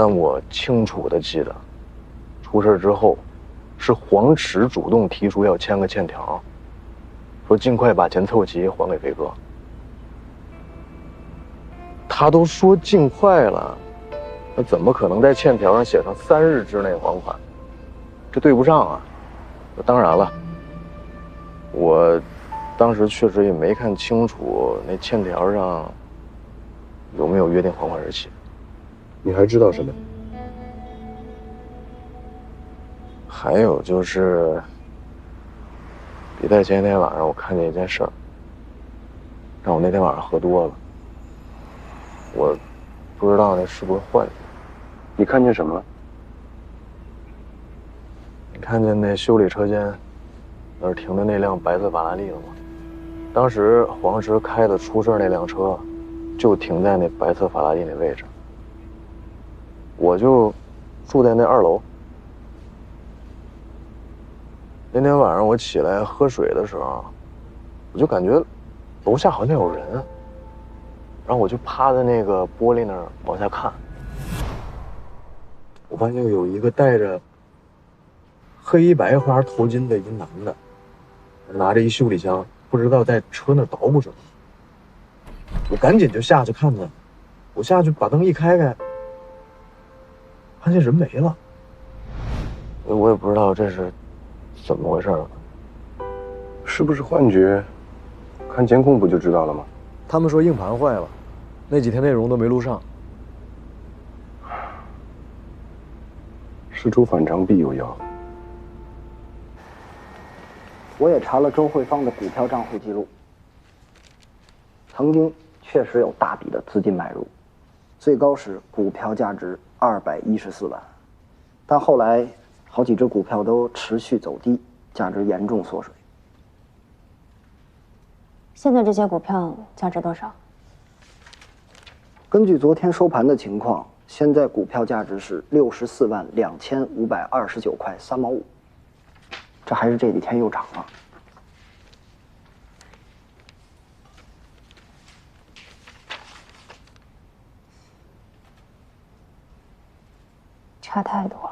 但我清楚地记得，出事之后，是黄池主动提出要签个欠条，说尽快把钱凑齐还给飞哥。他都说尽快了，那怎么可能在欠条上写上3日之内还款？这对不上啊！当然了，我当时确实也没看清楚那欠条上有没有约定还款日期。你还知道什么？还有就是比赛前一天晚上，我看见一件事儿，让我那天晚上喝多了。我不知道那是不是幻觉。你看见什么了？你看见那修理车间那儿停的那辆白色法拉利了吗？当时黄石开的出事那辆车，就停在那白色法拉利那位置。我就住在那2楼。那天晚上我起来喝水的时候，我就感觉楼下好像有人，然后我就趴在那个玻璃那儿往下看。我发现有一个戴着黑白花头巾的一男的，拿着一修理箱，不知道在车那儿捣鼓什么。我赶紧就下去看他，我下去把灯一开，发现人没了。我也不知道这是怎么回事了。是不是幻觉？看监控不就知道了吗？他们说硬盘坏了，那几天内容都没录上。事出反常必有妖。我也查了周慧芳的股票账户记录，曾经确实有大笔的资金买入，最高时股票价值214万，但后来好几只股票都持续走低，价值严重缩水。现在这些股票价值多少？根据昨天收盘的情况，现在股票价值是64万2529块3毛5，这还是这几天又涨了。差太多了。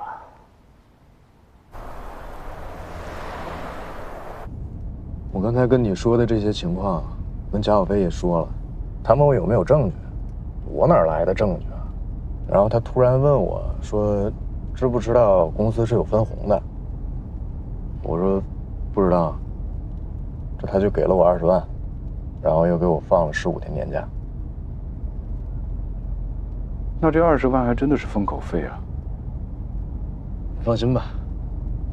我刚才跟你说的这些情况，跟贾小飞也说了，他问我有没有证据，我哪来的证据啊？然后他突然问我说，知不知道公司是有分红的？我说不知道。这他就给了我20万，然后又给我放了15天年假。那这20万还真的是封口费啊！你放心吧，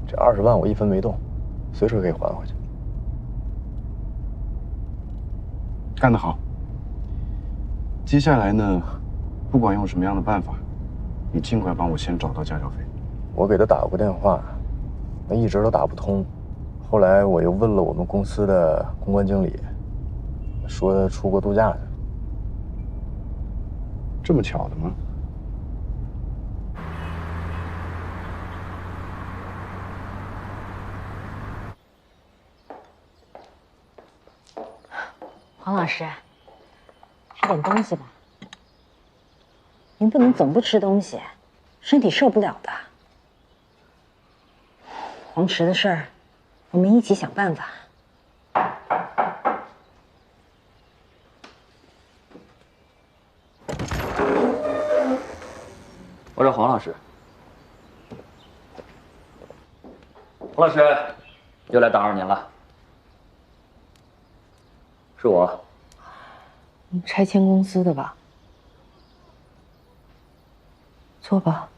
这20万我一分没动，随时可以还回去。干得好。接下来呢，不管用什么样的办法，你尽快帮我先找到贾小飞。我给他打过电话，那一直都打不通。后来我又问了我们公司的公关经理，说他出国度假去。这么巧的吗？黄老师，吃点东西吧。您不能总不吃东西，身体受不了的。黄池的事儿，我们一起想办法。我找黄老师。黄老师，又来打扰您了。是我。你拆迁公司的吧？坐吧。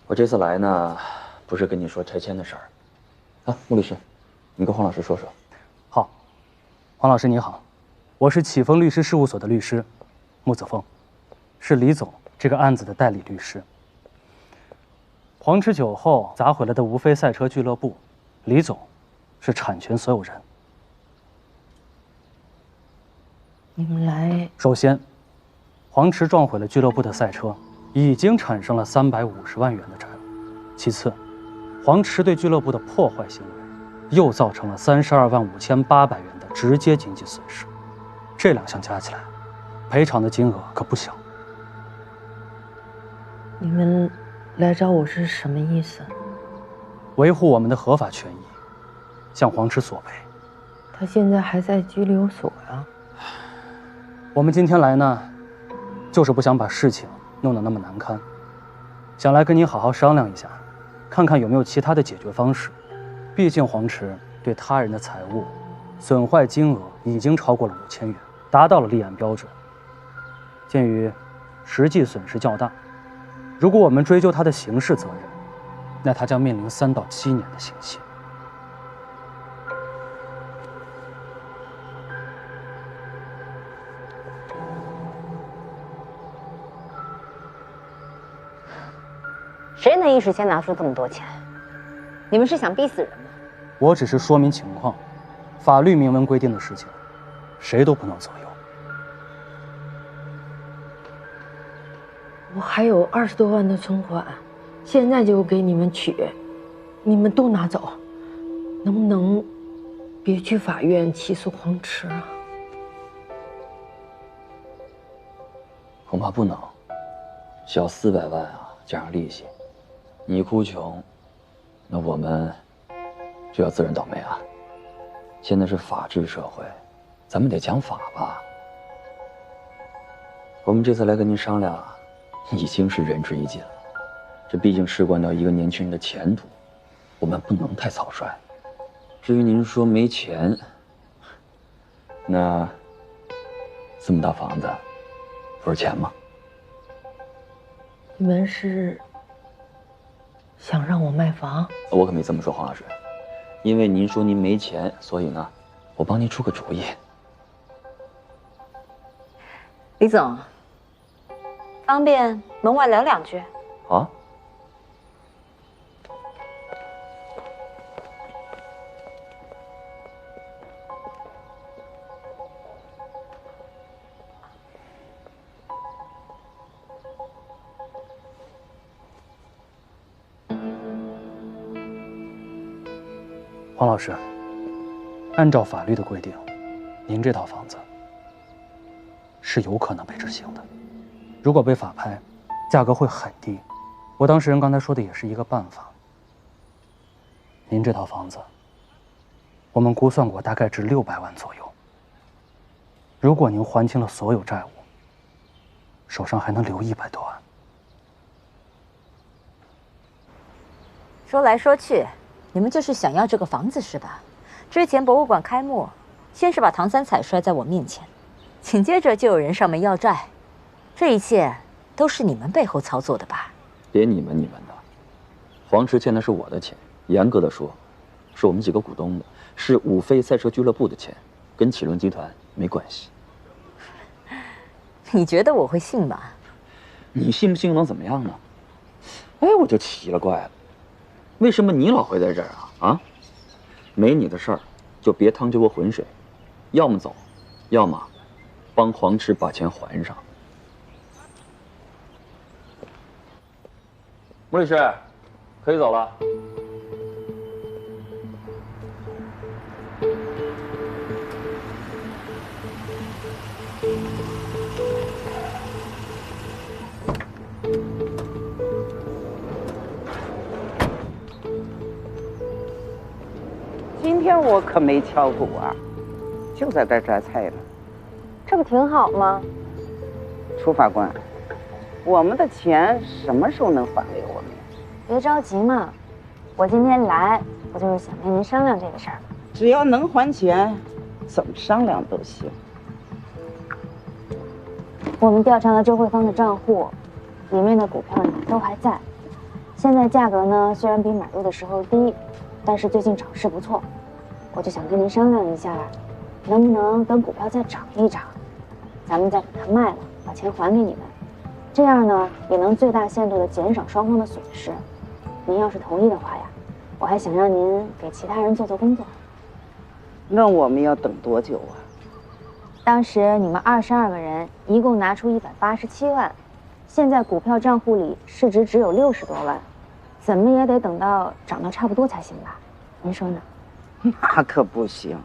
我这次来呢，不是跟你说拆迁的事儿。啊，穆律师，你跟黄老师说说。好，黄老师你好，我是启丰律师事务所的律师穆子峰，是李总这个案子的代理律师。黄池酒后砸毁了的无非赛车俱乐部，李总是产权所有人。你们来，首先，黄池撞毁了俱乐部的赛车，已经产生了350万元的债务。其次，黄池对俱乐部的破坏行为，又造成了32.58万元的直接经济损失。这2项加起来，赔偿的金额可不小。你们来找我是什么意思？维护我们的合法权益，向黄池索赔。他现在还在拘留所呀。我们今天来呢，就是不想把事情弄得那么难堪，想来跟你好好商量一下，看看有没有其他的解决方式。毕竟黄池对他人的财物损坏金额已经超过了5000元，达到了立案标准。鉴于实际损失较大，如果我们追究他的刑事责任，那他将面临3到7年的刑期。谁能一时间拿出这么多钱？你们是想逼死人吗？我只是说明情况，法律明文规定的事情，谁都不能左右。我还有20多万的存款，现在就给你们取，你们都拿走，能不能别去法院起诉黄池啊？恐怕不能，小400万啊，加上利息，你哭穷，那我们就要自认倒霉啊！现在是法治社会，咱们得讲法吧。我们这次来跟您商量啊，已经是仁至义尽了。这毕竟事关到一个年轻人的前途，我们不能太草率。至于您说没钱，那这么大房子，不是钱吗？你们是想让我卖房？我可没这么说，黄老师。因为您说您没钱，所以呢，我帮您出个主意。李总，方便门外聊2句？啊？黄老师，按照法律的规定，您这套房子是有可能被执行的。如果被法拍，价格会很低。我当事人刚才说的也是一个办法。您这套房子，我们估算过大概值600万左右。如果您还清了所有债务，手上还能留100多万。说来说去，你们就是想要这个房子是吧？之前博物馆开幕，先是把唐三彩摔在我面前，紧接着就有人上门要债，这一切都是你们背后操作的吧？别你们的，黄池欠的是我的钱，严格的说，是我们几个股东的，是五飞赛车俱乐部的钱，跟启伦集团没关系。你觉得我会信吗？你信不信又能怎么样呢？哎，我就奇了怪了。为什么你老会在这儿啊？啊，没你的事儿，就别趟这锅浑水，要么走，要么帮黄池把钱还上。穆律师，可以走了。今天我可没敲鼓啊，就在这儿摘菜呢。这不挺好吗？楚法官，我们的钱什么时候能还给我们？别着急嘛，我今天来，我就是想跟您商量这个事儿。只要能还钱，怎么商量都行。我们调查了周慧芳的账户，里面的股票呢都还在。现在价格呢虽然比买入的时候低，但是最近涨势不错，我就想跟您商量一下，能不能等股票再涨一涨，咱们再把它卖了，把钱还给你们，这样呢也能最大限度的减少双方的损失。您要是同意的话呀，我还想让您给其他人做做工作。那我们要等多久啊？当时你们22个人一共拿出187万，现在股票账户里市值只有60多万，怎么也得等到涨到差不多才行吧？您说呢？那可不行，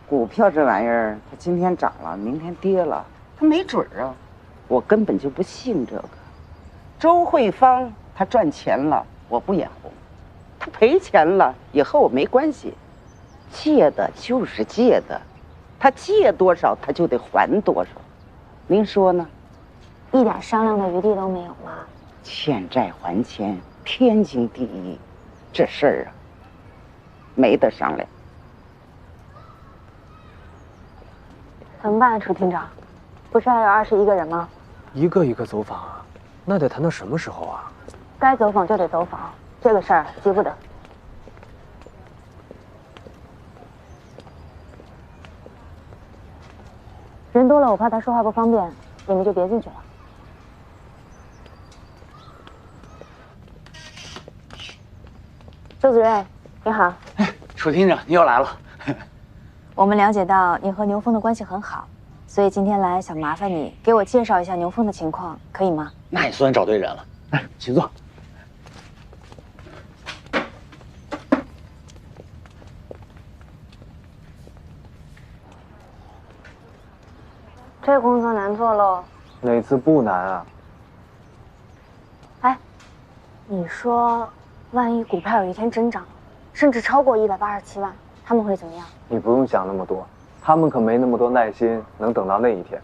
股票这玩意儿，它今天涨了，明天跌了，它没准儿啊。我根本就不信这个。周慧芳她赚钱了，我不眼红；她赔钱了，也和我没关系。借的就是借的，她借多少，她就得还多少。您说呢？一点商量的余地都没有吗？欠债还钱，天经地义，这事儿啊，没得商量。怎么办啊，楚厅长？不是还有21个人吗？一个一个走访啊，那得谈到什么时候啊？该走访就得走访，这个事儿急不得。人多了，我怕他说话不方便，你们就别进去了。周主任，你好。楚厅长，你又来了。我们了解到你和牛峰的关系很好，所以今天来想麻烦你给我介绍一下牛峰的情况，可以吗？那你算找对人了。来，请坐。这工作难做喽。哪次不难啊？哎，你说，万一股票有一天真涨了，甚至超过187万，他们会怎么样？你不用想那么多，他们可没那么多耐心，能等到那一天。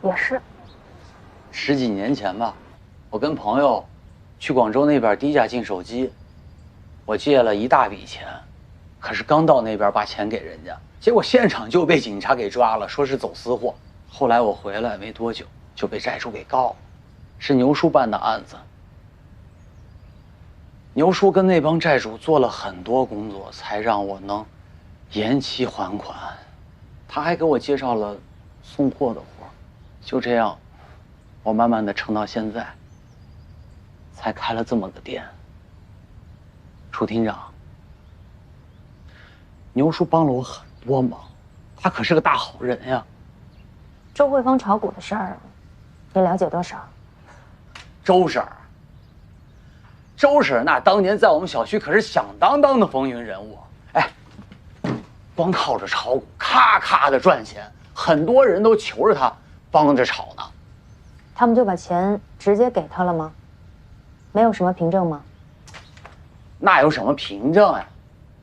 也是。10几年前吧，我跟朋友去广州那边低价进手机，我借了一大笔钱，可是刚到那边把钱给人家，结果现场就被警察给抓了，说是走私货。后来我回来没多久就被债主给告了，是牛叔办的案子。牛叔跟那帮债主做了很多工作，才让我能延期还款。他还给我介绍了送货的活，就这样，我慢慢的撑到现在，才开了这么个店。楚厅长，牛叔帮了我很多忙，他可是个大好人呀。周慧芳炒股的事儿，你了解多少？周婶儿，周婶儿那当年在我们小区可是响当当的风云人物，哎，光靠着炒股，咔咔的赚钱，很多人都求着他帮着炒呢。他们就把钱直接给他了吗？没有什么凭证吗？那有什么凭证呀？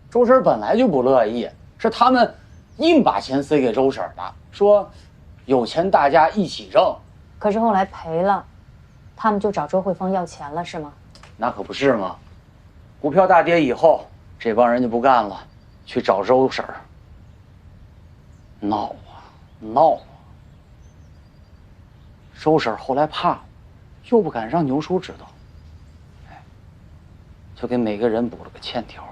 周婶儿本来就不乐意，是他们硬把钱塞给周婶儿的，说有钱大家一起挣。可是后来赔了，他们就找周慧芳要钱了，是吗？那可不是嘛！股票大跌以后，这帮人就不干了，去找周婶儿闹啊闹啊。周婶儿后来怕了，又不敢让牛叔知道，哎，就给每个人补了个欠条，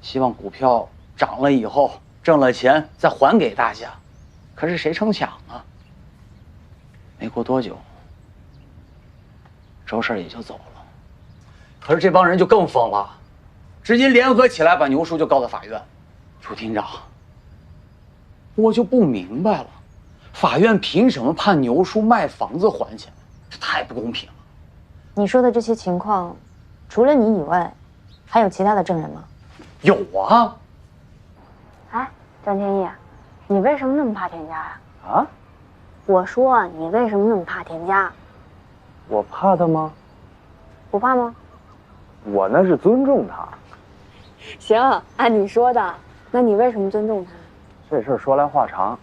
希望股票涨了以后挣了钱再还给大家。可是谁成想啊，没过多久，周婶儿也就走了。可是这帮人就更疯了，直接联合起来把牛叔就告到法院。楚厅长，我就不明白了，法院凭什么判牛叔卖房子还钱？这太不公平了。你说的这些情况，除了你以外，还有其他的证人吗？有啊。哎，张天翼，你为什么那么怕田家呀？啊？我说你为什么那么怕田家？我怕他吗？不怕吗？我那是尊重他。行，按你说的，那你为什么尊重他？这事儿说来话长。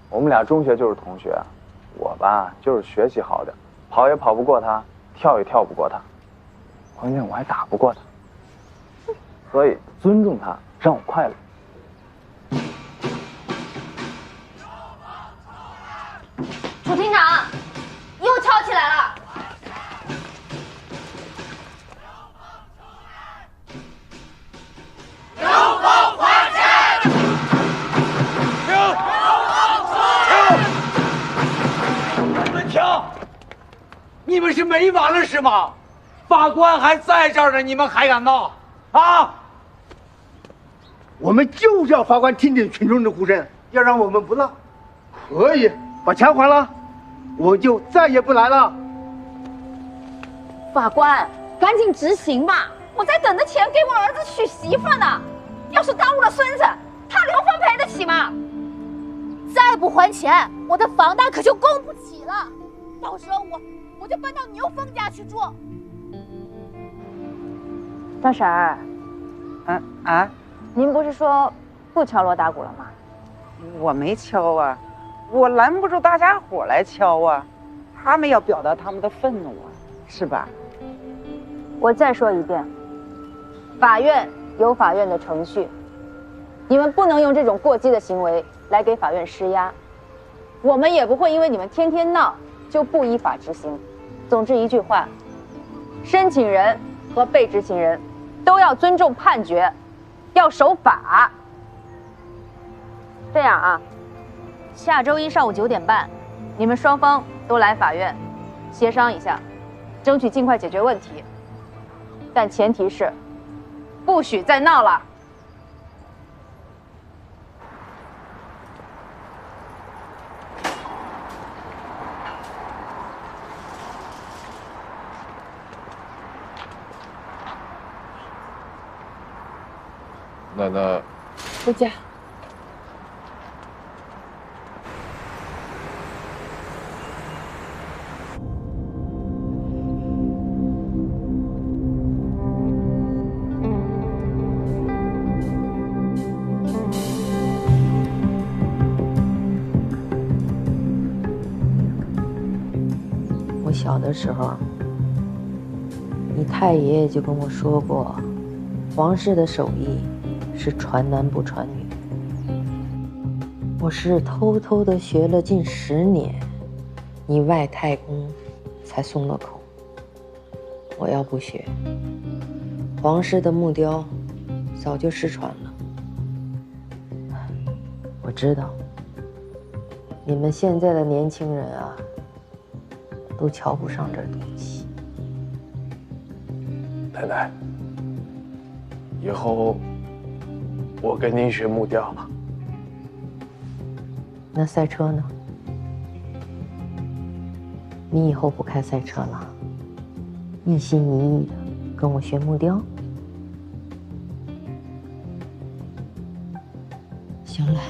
我们俩中学就是同学，我吧就是学习好点，跑也跑不过他，跳也跳不过他，关键我还打不过他，所以尊重他让我快乐。楚厅长，又吵起来了。你们是没完了是吗？法官还在这儿呢，你们还敢闹啊？我们就是要法官听听群众的呼声，要让我们不闹，可以把钱还了，我就再也不来了。法官，赶紧执行吧！我在等着钱给我儿子娶媳妇呢。要是耽误了孙子，他刘峰赔得起吗？再不还钱，我的房贷可就供不起了。到时候我就搬到牛峰家去住。张婶儿，您不是说不敲锣打鼓了吗？我没敲啊，我拦不住大家伙来敲啊，他们要表达他们的愤怒啊，是吧？我再说一遍，法院有法院的程序，你们不能用这种过激的行为来给法院施压。我们也不会因为你们天天闹就不依法执行。总之一句话，申请人和被执行人都要尊重判决，要守法。这样啊，下周一上午9点半，你们双方都来法院协商一下，争取尽快解决问题。但前提是，不许再闹了。奶奶，回家。我小的时候，你太爷爷就跟我说过，皇室的手艺是传男不传女。我是偷偷的学了近10年，你外太公才松了口。我要不学，皇室的木雕早就失传了。我知道，你们现在的年轻人啊，都瞧不上这东西。奶奶，以后我跟您学木雕。那赛车呢？你以后不开赛车了，一心一意的跟我学木雕。行了，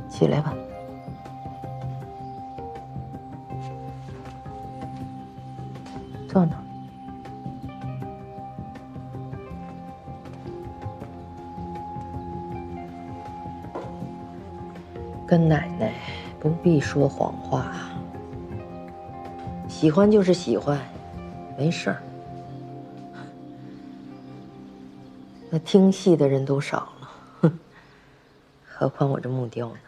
起来吧。坐那儿。跟奶奶不必说谎话，喜欢就是喜欢，没事儿。那听戏的人都少了，哼，何况我这木雕呢？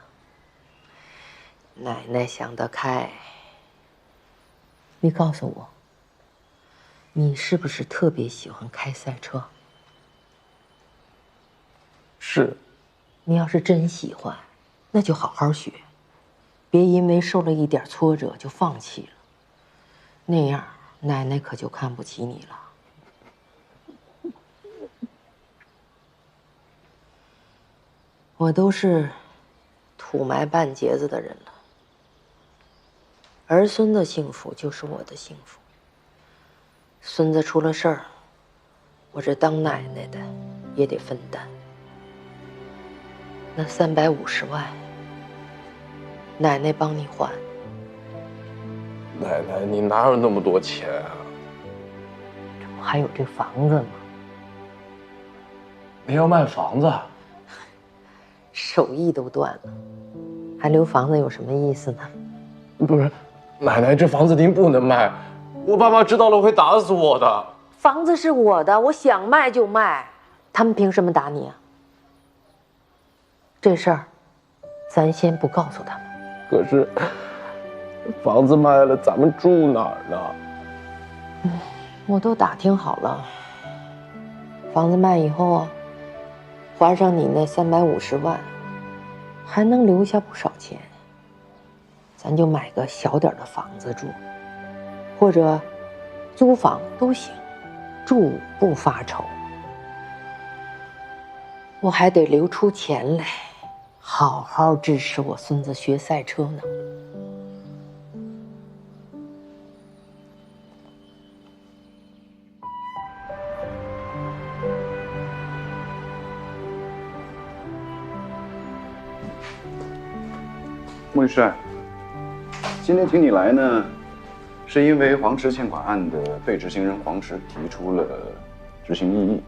奶奶想得开。你告诉我，你是不是特别喜欢开赛车？是。你要是真喜欢，那就好好学，别因为受了一点挫折就放弃了，那样奶奶可就看不起你了。我都是土埋半截子的人了，儿孙的幸福就是我的幸福。孙子出了事儿，我这当奶奶的也得分担。那350万，奶奶帮你还。奶奶，你哪有那么多钱啊？这不还有这房子吗？您要卖房子？手艺都断了，还留房子有什么意思呢？不是，奶奶，这房子您不能卖，我爸妈知道了会打死我的。房子是我的，我想卖就卖，他们凭什么打你啊？这事儿，咱先不告诉他们。可是，房子卖了，咱们住哪儿呢？我都打听好了，房子卖以后啊，还上你那350万，还能留下不少钱。咱就买个小点的房子住，或者租房都行，住不发愁。我还得留出钱来，好好支持我孙子学赛车呢。穆律师，今天请你来呢，是因为黄池欠款案的被执行人黄池提出了执行异议。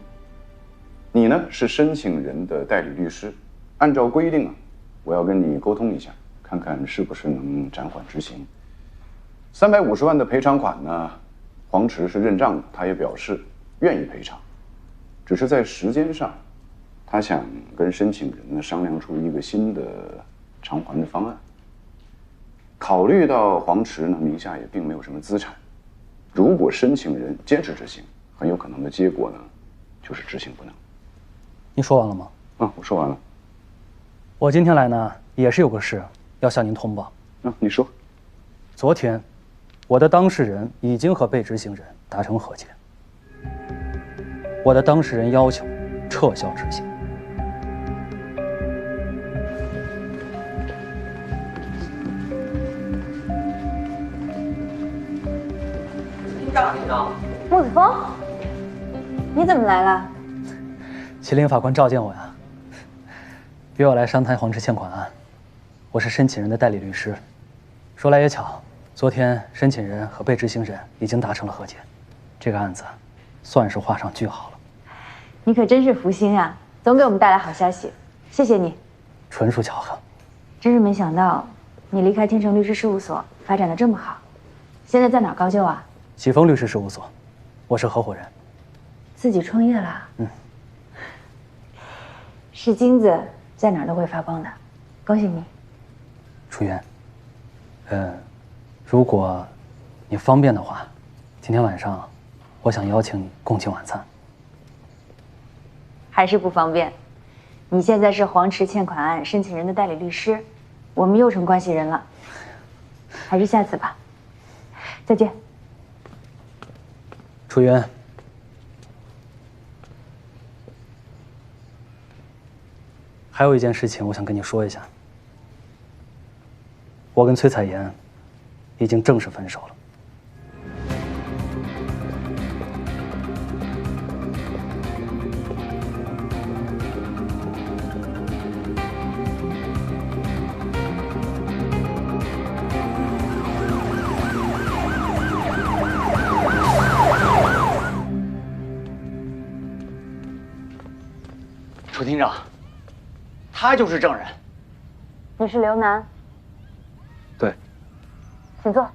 你呢是申请人的代理律师，按照规定啊，我要跟你沟通一下，看看是不是能暂缓执行。350万的赔偿款呢，黄池是认账的，他也表示愿意赔偿，只是在时间上，他想跟申请人呢商量出一个新的偿还的方案。考虑到黄池呢名下也并没有什么资产，如果申请人坚持执行，很有可能的结果呢就是执行不能。你说完了吗？啊，我说完了。我今天来呢也是有个事要向您通报。你说。昨天，我的当事人已经和被执行人达成和解。我的当事人要求撤销执行。厅长，穆子峰，你怎么来了？麒麟法官召见我呀，约我来商谈黄池欠款案。我是申请人的代理律师。说来也巧，昨天申请人和被执行人已经达成了和解，这个案子算是画上句号了。你可真是福星啊，总给我们带来好消息，谢谢你。纯属巧合。真是没想到，你离开天成律师事务所发展的这么好，现在在哪儿高就啊？启丰律师事务所，我是合伙人。自己创业啦？是金子在哪儿都会发光的，恭喜你。楚媛，如果你方便的话，今天晚上我想邀请你共进晚餐。还是不方便？你现在是黄池欠款案申请人的代理律师，我们又成关系人了。还是下次吧。再见。楚媛，还有一件事情我想跟你说一下，我跟崔彩妍已经正式分手了。楚厅长，他就是证人。你是刘楠？对。请坐。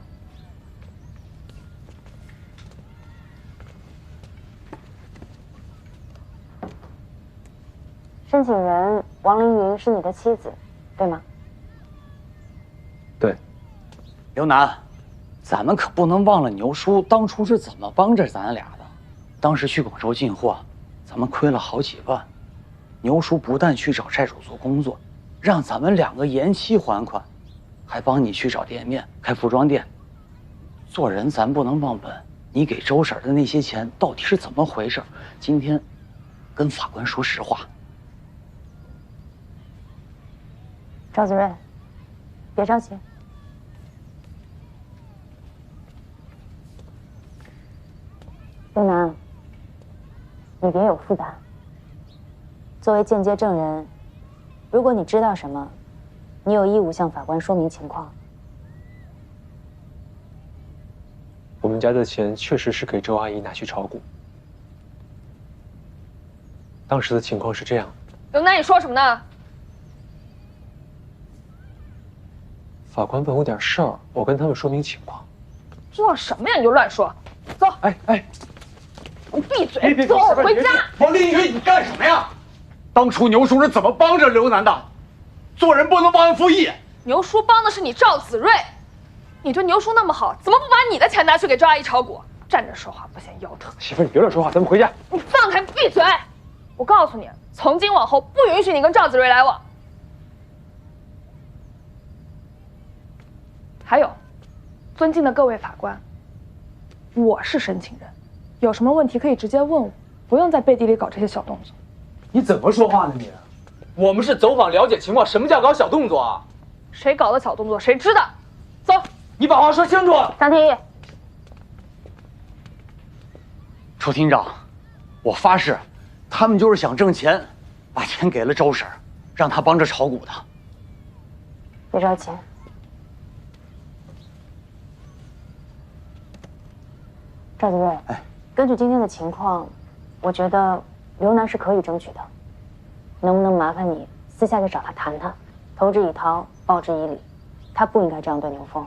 申请人王凌云是你的妻子，对吗？对。刘楠，咱们可不能忘了牛叔当初是怎么帮着咱俩的。当时去广州进货，咱们亏了好几万。牛叔不但去找债主做工作，让咱们2个延期还款，还帮你去找店面开服装店。做人咱不能忘本，你给周婶的那些钱到底是怎么回事？今天跟法官说实话。赵子睿，别着急。刘楠，你别有负担。作为间接证人，如果你知道什么，你有义务向法官说明情况。我们家的钱确实是给周阿姨拿去炒股，当时的情况是这样。刘楠，你说什么呢？法官问我点事儿，我跟他们说明情况。知道什么呀？你就乱说。走。哎，你闭嘴，走，回家。王凌云，你干什么呀？当初牛叔是怎么帮着刘楠的？做人不能忘恩负义。牛叔帮的是你赵子睿，你对牛叔那么好，怎么不把你的钱拿去给周阿姨炒股？站着说话不嫌腰疼。媳妇，你别乱说话，咱们回家。你放开，闭嘴！我告诉你，从今往后不允许你跟赵子睿来往。还有，尊敬的各位法官，我是申请人，有什么问题可以直接问我，不用在背地里搞这些小动作。你怎么说话呢你？我们是走访了解情况，什么叫搞小动作啊？谁搞的小动作谁知道。走，你把话说清楚。张天翼，楚厅长，我发誓，他们就是想挣钱，把钱给了周婶，让她帮着炒股的。别着急，赵子睿，根据今天的情况，我觉得刘楠是可以争取的。能不能麻烦你私下去找他谈谈？投之以桃，报之以李，他不应该这样对牛峰。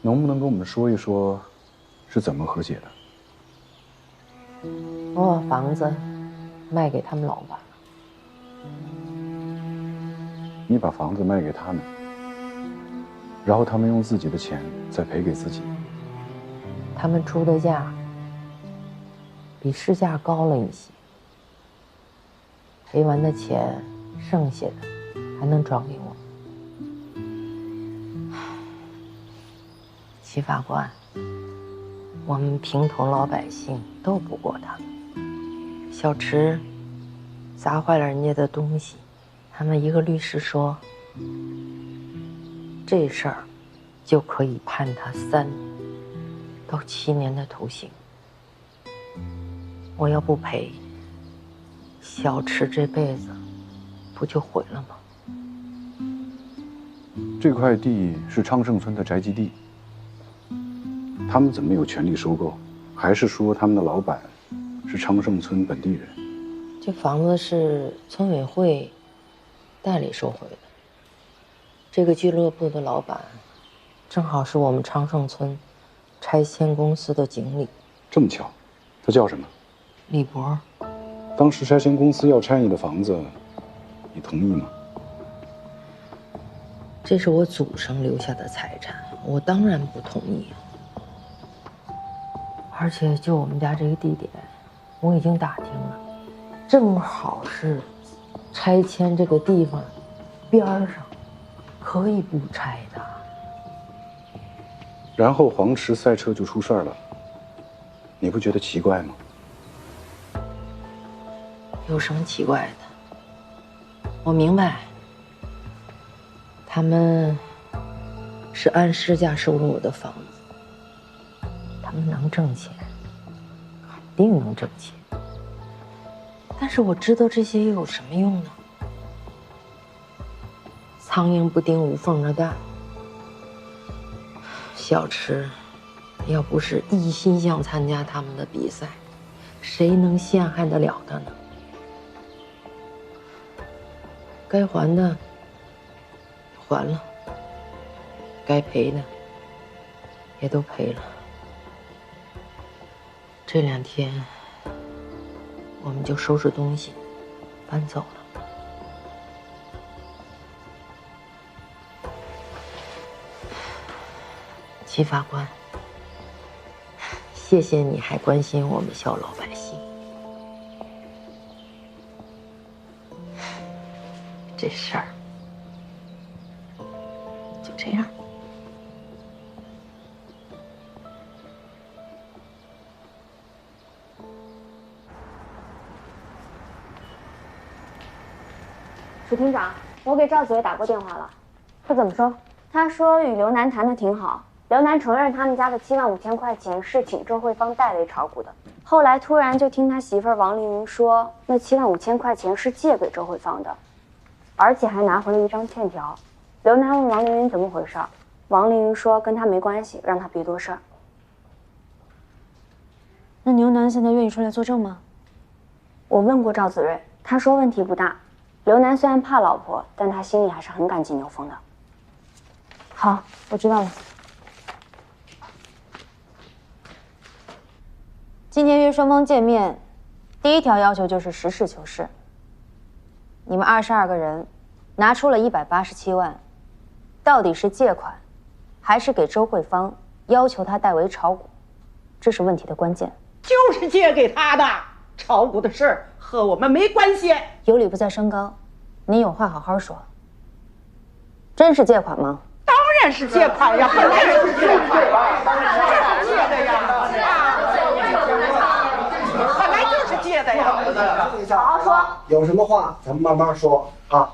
能不能跟我们说一说，是怎么和解的？我把房子卖给他们老板了。你把房子卖给他们，然后他们用自己的钱再赔给自己。他们出的价比市价高了一些，赔完的钱剩下的还能转给我。齐法官，我们平头老百姓斗不过他们。小池砸坏了人家的东西，他们一个律师说，这事儿就可以判他3到7年的徒刑。我要不赔，小池这辈子不就毁了吗？这块地是昌盛村的宅基地，他们怎么有权利收购？还是说他们的老板是昌盛村本地人？这房子是村委会代理收回的。这个俱乐部的老板，正好是我们昌盛村拆迁公司的经理。这么巧，他叫什么？李博。当时拆迁公司要拆你的房子，你同意吗？这是我祖上留下的财产，我当然不同意。而且就我们家这个地点，我已经打听了，正好是拆迁这个地方边上，可以不拆的。然后黄池赛车就出事儿了，你不觉得奇怪吗？有什么奇怪的？我明白，他们是按市价收了我的房子。他们能挣钱，肯定能挣钱。但是我知道这些又有什么用呢？苍蝇不叮无缝的蛋。小池，要不是一心想参加他们的比赛，谁能陷害得了他呢？该还的还了，该赔的也都赔了。这2天，我们就收拾东西，搬走了。齐法官，谢谢你还关心我们小老百姓。这事儿就这样。楚厅长，我给赵子睿打过电话了，他怎么说？他说与刘楠谈得挺好，刘楠承认他们家的7万5千块钱是请周慧芳代为炒股的。后来突然就听他媳妇儿王丽云说，那7万5千块钱是借给周慧芳的，而且还拿回了一张欠条。刘楠问王丽云怎么回事，王丽云说跟他没关系，让他别多事儿。那刘楠现在愿意出来作证吗？我问过赵子睿，他说问题不大。刘楠虽然怕老婆，但他心里还是很感激牛峰的。好，我知道了。今天约双方见面，第一条要求就是实事求是。你们22个人拿出了187万，到底是借款，还是给周慧芳要求他代为炒股？这是问题的关键。就是借给他的，炒股的事儿和我们没关系。有理不在声高，你有话好好说。真是借款吗？当然是借款呀，本来就是借款呀，借的呀，本来就是借的呀。好好说，有什么话咱们慢慢说啊。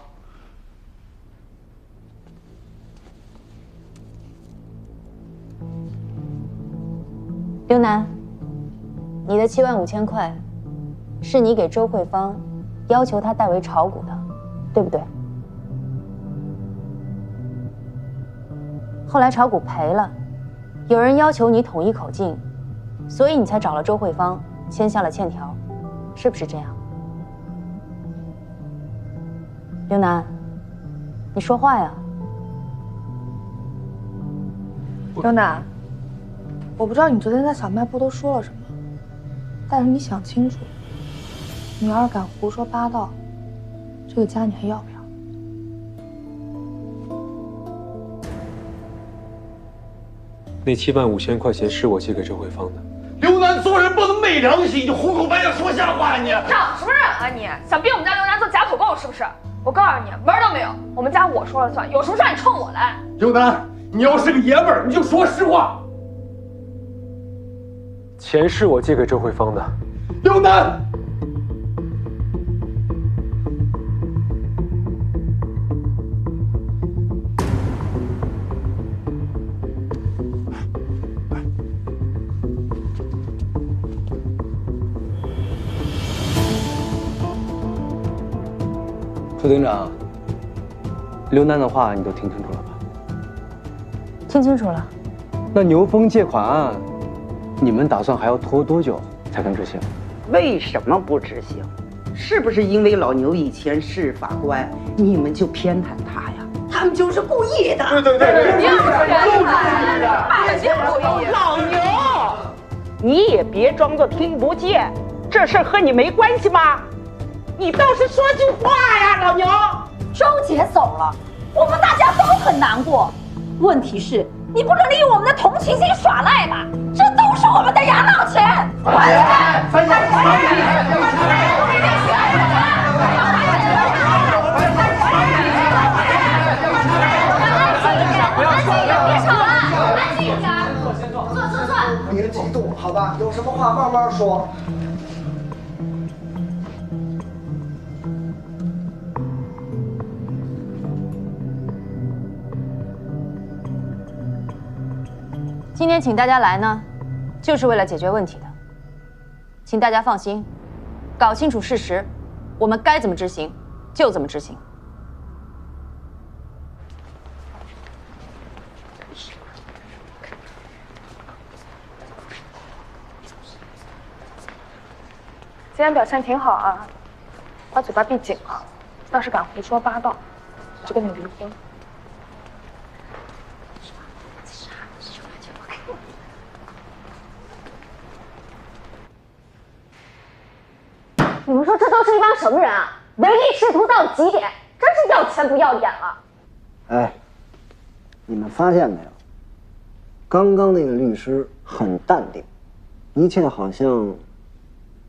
刘楠，你的75000块，是你给周慧芳要求她代为炒股的，对不对？后来炒股赔了，有人要求你统一口径，所以你才找了周慧芳签下了欠条，是不是这样？刘楠，你说话呀！刘楠，我不知道你昨天在小卖部都说了什么，但是你想清楚，你要是敢胡说八道，这个家你还要不要？那75000块钱是我借给周慧芳的。刘楠做人不能没良心，你胡口白脸说瞎话你！长什么人啊你？想逼我们家刘楠做假口供是不是？我告诉你，门儿都没有！我们家我说了算，有什么事你冲我来！刘楠，你要是个爷们儿，你就说实话。钱是我借给周慧芳的。刘楠。副警长，刘楠的话你都听清楚了吧？听清楚了。那牛峰借款案，你们打算还要拖多久才能执行？为什么不执行？是不是因为老牛以前是法官，你们就偏袒他呀？他们就是故意的。对，就是故意。老牛，你也别装作听不见，这事儿和你没关系吗？你倒是说句话呀，老牛！周姐走了，我们大家都很难过。问题是，你不能利用我们的同情心耍赖吧？这都是我们的养老钱。别激动，好吧？有什么话慢慢说。今天请大家来呢，就是为了解决问题的。请大家放心，搞清楚事实，我们该怎么执行就怎么执行。今天表现挺好啊，把嘴巴闭紧了，要是敢胡说八道，我就跟你离婚。你们说这都是一帮什么人啊？唯利是图到极点，真是要钱不要脸了。哎，你们发现没有？刚刚那个律师很淡定，一切好像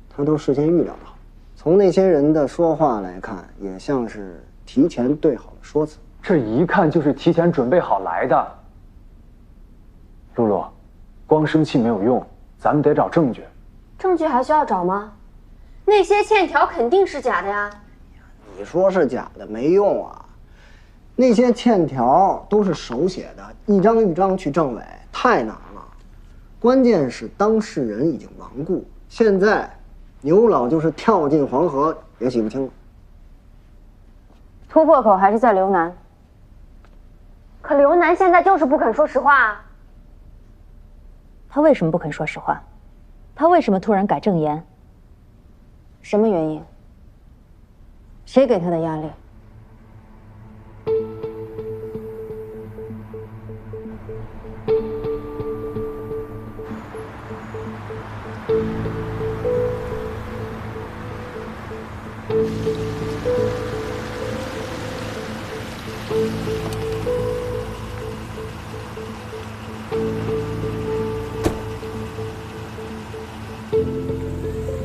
他都事先预料的好。从那些人的说话来看，也像是提前对好了说辞。这一看就是提前准备好来的。露露，光生气没有用，咱们得找证据。证据还需要找吗？那些欠条肯定是假的呀。你说是假的没用啊，那些欠条都是手写的，一张一张去证伪，太难了。关键是当事人已经亡故，现在牛老就是跳进黄河也洗不清了。突破口还是在刘楠，可刘楠现在就是不肯说实话啊。他为什么不肯说实话？他为什么突然改正言？什么原因？谁给他的压力？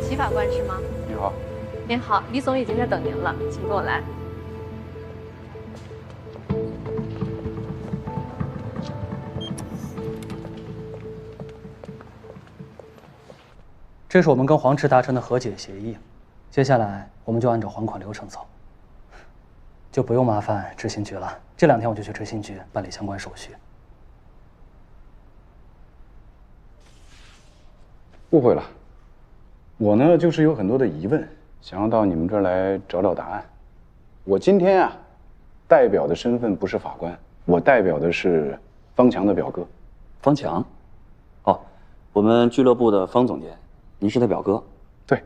齐法官是吗？你好。您好，李总已经在等您了，请跟我来。这是我们跟黄池达成的和解协议，接下来我们就按照还款流程走，就不用麻烦执行局了。这2天我就去执行局办理相关手续。误会了，我呢就是有很多的疑问，想要到你们这儿来找找答案。我今天啊，代表的身份不是法官，我代表的是方强的表哥。方强？哦，我们俱乐部的方总监，您是他表哥？对。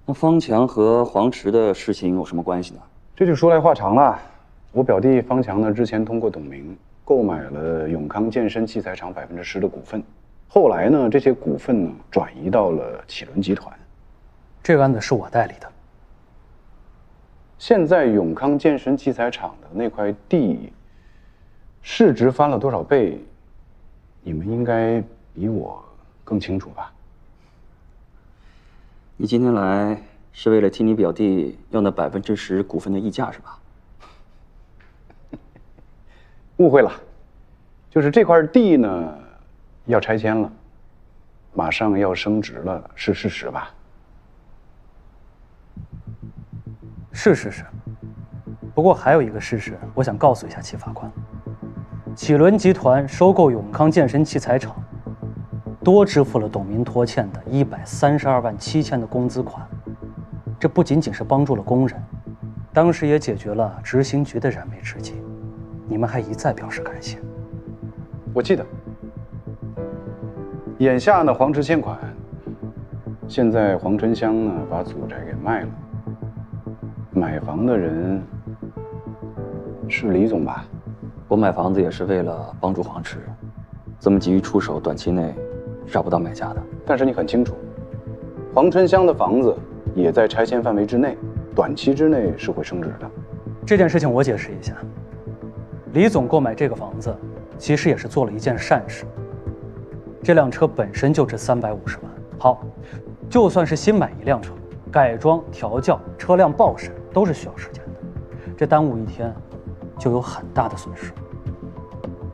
那方强和黄池的事情有什么关系呢？这就说来话长了。我表弟方强呢，之前通过董明购买了永康健身器材厂10%的股份，后来呢，这些股份呢转移到了启伦集团。这个案子是我代理的。现在永康健身器材厂的那块地市值翻了多少倍，你们应该比我更清楚吧？你今天来是为了替你表弟要那10%股份的溢价是吧？误会了，就是这块地呢要拆迁了，马上要升值了，是事实吧？是事实。不过还有一个事实，我想告诉一下齐法官：启伦集团收购永康健身器材厂，多支付了董明拖欠的132万7千的工资款。这不仅仅是帮助了工人，当时也解决了执行局的燃眉之急。你们还一再表示感谢。我记得。眼下呢，黄池欠款，现在黄春香呢把祖宅给卖了，买房的人是李总吧？我买房子也是为了帮助黄池，这么急于出手，短期内找不到买家的。但是你很清楚，黄春香的房子也在拆迁范围之内，短期之内是会升值的。这件事情我解释一下。李总购买这个房子，其实也是做了一件善事。这辆车本身就值350万。好，就算是新买一辆车，改装、调教、车辆报审都是需要时间的，这耽误一天，就有很大的损失。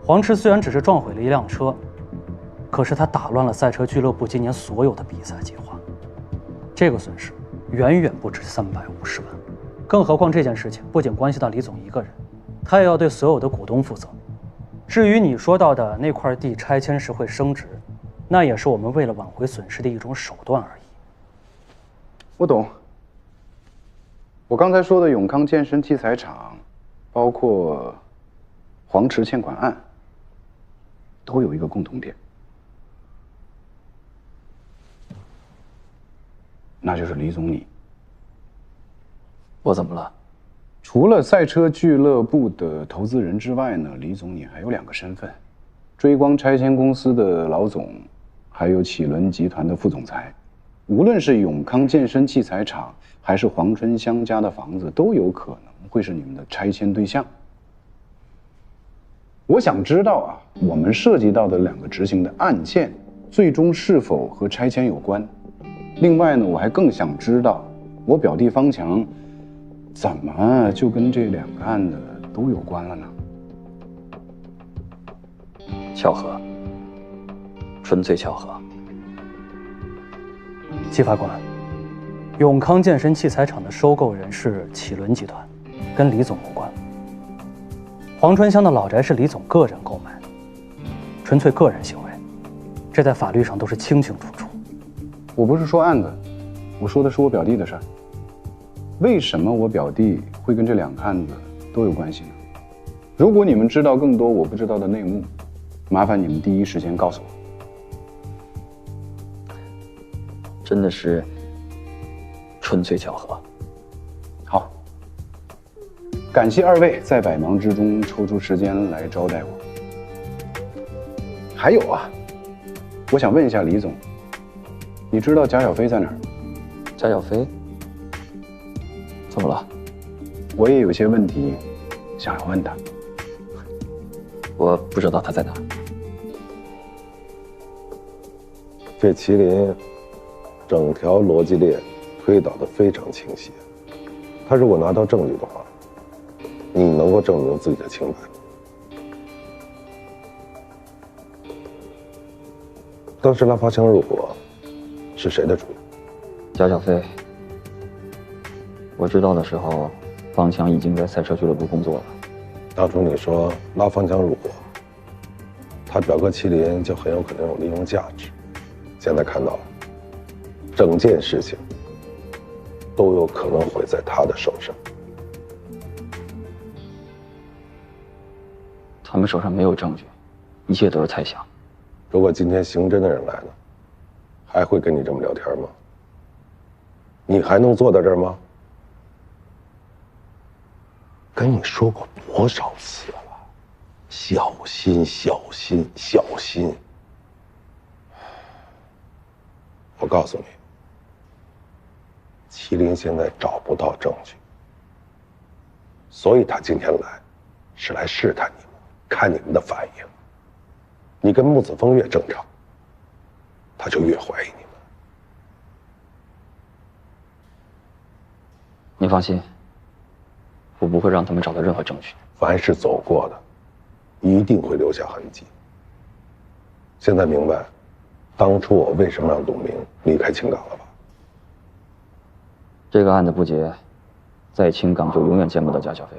黄池虽然只是撞毁了一辆车，可是他打乱了赛车俱乐部今年所有的比赛计划，这个损失远远不止350万。更何况这件事情不仅关系到李总一个人，他也要对所有的股东负责。至于你说到的那块地拆迁时会升值，那也是我们为了挽回损失的一种手段而已。我懂。我刚才说的永康健身器材厂，包括黄池欠款案，都有一个共同点，那就是李总你。我怎么了？除了赛车俱乐部的投资人之外呢，李总你还有2个身份：追光拆迁公司的老总，还有启伦集团的副总裁。无论是永康健身器材厂，还是黄春香家的房子，都有可能会是你们的拆迁对象。我想知道啊，我们涉及到的2个执行的案件，最终是否和拆迁有关？另外呢，我还更想知道，我表弟方强怎么就跟这2个案子都有关了呢？巧合，纯粹巧合。季法官，永康健身器材厂的收购人是启伦集团，跟李总无关。黄春香的老宅是李总个人购买的，纯粹个人行为，这在法律上都是清清楚楚。我不是说案子，我说的是我表弟的事儿。为什么我表弟会跟这2个案子都有关系呢？如果你们知道更多我不知道的内幕，麻烦你们第一时间告诉我。真的是纯粹巧合。好，感谢2位在百忙之中抽出时间来招待我。还有啊，我想问一下李总，你知道贾小飞在哪儿？贾小飞？怎么了？我也有些问题想要问他。我不知道他在哪儿。这麒麟整条逻辑链推导得非常清晰，他如果拿到证据的话，你能够证明自己的清白。当时拉方强入伙是谁的主意？贾小飞。我知道的时候，方强已经在赛车俱乐部工作了。当初你说拉方强入伙，他表哥麒麟就很有可能有利用价值。现在看到了，整件事情都有可能毁在他的手上。他们手上没有证据，一切都是猜想。如果今天刑侦的人来了，还会跟你这么聊天吗？你还能坐在这儿吗？跟你说过多少次了，小心，小心，小心。我告诉你，麒麟现在找不到证据，所以他今天来，是来试探你们，看你们的反应。你跟穆子峰越正常，他就越怀疑你们。你放心，我不会让他们找到任何证据。凡是走过的，一定会留下痕迹。现在明白当初我为什么让董明离开青港了吧？这个案子不结，在青港就永远见不到贾小飞。